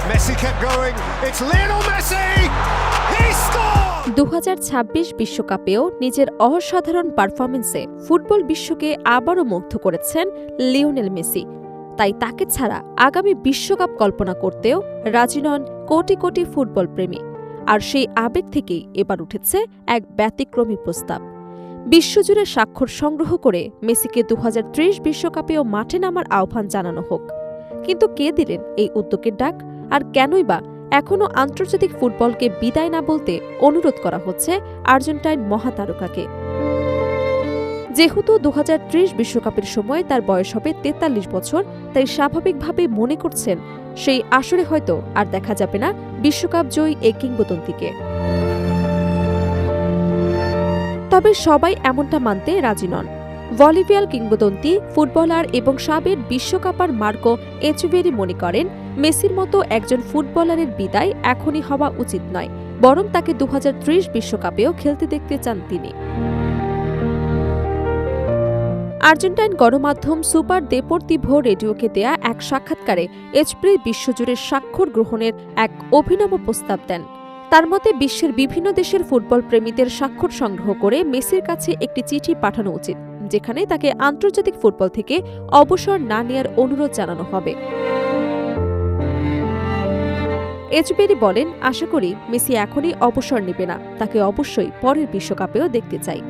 Messi kept going. It's Lionel Messi. He scored. 2026 বিশ্বকাপেও নিজের অসাধারণ পারফরম্যান্সে football বিশ্বকে আবারও মুগ্ধ করেছেন লিওনেল মেসি। তাই তাকে ছাড়া আগামী বিশ্বকাপ কল্পনা করতেও রাজি নন কোটি কোটি ফুটবল প্রেমী। আর সেই আবেগ থেকেই এবার উঠেছে এক ব্যতিক্রমী প্রস্তাব। বিশ্বজুড়ে স্বাক্ষর সংগ্রহ করে মেসিকে 2030 বিশ্বকাপেও মাঠে নামার আহ্বান জানানো হোক। কিন্তু কে দিলেন এই উদ্যোগের ডাক, আর কেনই বা এখনও আন্তর্জাতিক ফুটবলকে বিদায় না বলতে অনুরোধ করা হচ্ছে আর্জেন্টাইন মহাতারকাকে? যেহেতু 2030 বিশ্বকাপের সময় তার বয়স হবে 43 বছর, তাই স্বাভাবিকভাবে মনে করছেন সেই আসরে হয়তো আর দেখা যাবে না বিশ্বকাপ জয়ী এই কিংবদন্তিকে। তবে সবাই এমনটা মানতে রাজি নন। বলিভিয়ার কিংবদন্তি ফুটবলার এবং সাবেক বিশ্বকাপার মার্কো এচেভেরি মনে করেন, মেসির মতো একজন ফুটবলারের বিদায় এখনই হওয়া উচিত নয়, বরং তাকে 2030 বিশ্বকাপেও খেলতে দেখতে চান তিনি। আর্জেন্টাইন গণমাধ্যম সুপার দেপোর্তিভো রেডিওকে দেয়া এক সাক্ষাৎকারে এচেভেরি বিশ্বজুড়ে স্বাক্ষর গ্রহণের এক অভিনব প্রস্তাব দেন। তার মতে বিশ্বের বিভিন্ন দেশের ফুটবল প্রেমীদের স্বাক্ষর সংগ্রহ করে মেসির কাছে একটি চিঠি পাঠানো উচিত, যেখানে তাকে আন্তর্জাতিক ফুটবল থেকে অবসর না নেয়ার অনুরোধ জানানো হবে। এচেভেরি বলেন, আশা করি মেসি এখনই অবসর নেবে না, তাকে অবশ্যই পরের বিশ্বকাপেও দেখতে চাই।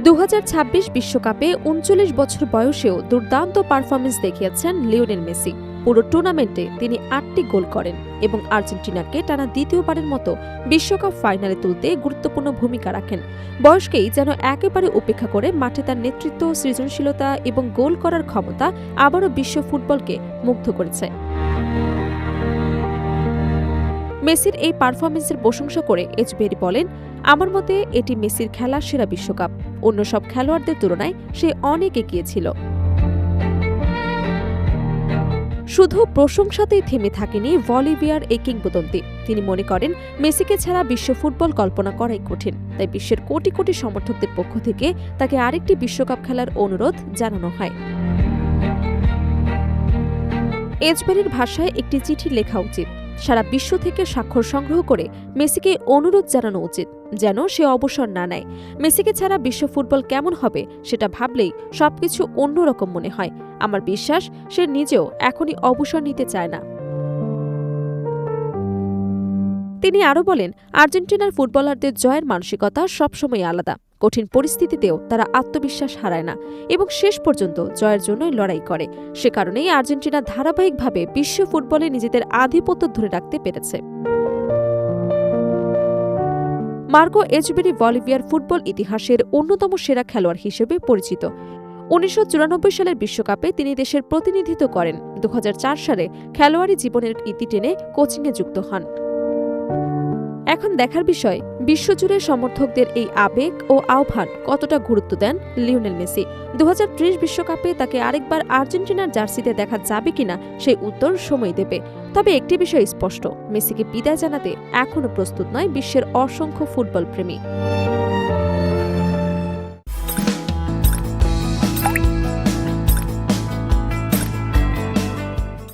2026 বিশ্বকাপে 39 বছর বয়সেও দুর্দান্ত পারফরমেন্স দেখিয়েছেন লিওনেল মেসি। পুরো টুর্নামেন্টে তিনি 8টি গোল করেন এবং আর্জেন্টিনাকে টানা দ্বিতীয়বারের মতো বিশ্বকাপ ফাইনালে তুলতে গুরুত্বপূর্ণ ভূমিকা রাখেন। বয়সকেই যেন একেবারে উপেক্ষা করে মাঠে তার নেতৃত্ব, সৃজনশীলতা এবং গোল করার ক্ষমতা আবারও বিশ্ব ফুটবলকে মুগ্ধ করেছে। মেসির এই পারফরমেন্সের প্রশংসা করে এচেভেরি বলেন, আমার মতে এটি মেসির খেলার সেরা বিশ্বকাপ। অন্য সব খেলোয়াড়দের তুলনায় সে অনেক এগিয়ে ছিল। শুধু প্রশংসাতেই থেমে থাকেনি বলিভিয়ার এই কিংবদন্তি। তিনি মনে করেন, মেসিকে ছাড়া বিশ্ব ফুটবল কল্পনা করাই কঠিন, তাই বিশ্বের কোটি কোটি সমর্থকদের পক্ষ থেকে তাকে আরেকটি বিশ্বকাপ খেলার অনুরোধ জানানো হয়। এচেভেরির ভাষায় একটি চিঠি লেখা উচিত। সারা বিশ্ব থেকে স্বাক্ষর সংগ্রহ করে মেসিকে অনুরোধ জানানো উচিত যেন সে অবসর না নেয়। মেসিকে ছাড়া বিশ্ব ফুটবল কেমন হবে সেটা ভাবলেই সবকিছু অন্যরকম মনে হয়। আমার বিশ্বাস সে নিজেও এখনই অবসর নিতে চায় না। তিনি আরও বলেন, আর্জেন্টিনার ফুটবলারদের জয়ের মানসিকতা সবসময় আলাদা। কঠিন পরিস্থিতিতেও তারা আত্মবিশ্বাস হারায় না এবং শেষ পর্যন্ত জয়ের জন্যই লড়াই করে। সে কারণেই আর্জেন্টিনা ধারাবাহিকভাবে বিশ্ব ফুটবলে নিজেদের আধিপত্য ধরে রাখতে পেরেছে। মার্কো এচেভেরি বলিভিয়ার ফুটবল ইতিহাসের অন্যতম সেরা খেলোয়াড় হিসেবে পরিচিত। 1994 সালের বিশ্বকাপে তিনি দেশের প্রতিনিধিত্ব করেন। 2004 সালে খেলোয়াড়ি জীবনের ইতি টেনে কোচিংয়ে যুক্ত হন। এখন দেখার বিষয়, বিশ্বজুড়ে সমর্থকদের এই আবেগ ও আহ্বান কতটা গুরুত্ব দেন লিওনেল মেসি। 2030 বিশ্বকাপে তাকে আরেকবার আর্জেন্টিনার জার্সিতে দেখা যাবে কিনা সেই উত্তর সময় দেবে। তবে একটি বিষয় স্পষ্ট, মেসিকে বিদায় জানাতে এখনও প্রস্তুত নয় বিশ্বের অসংখ্য ফুটবল প্রেমী।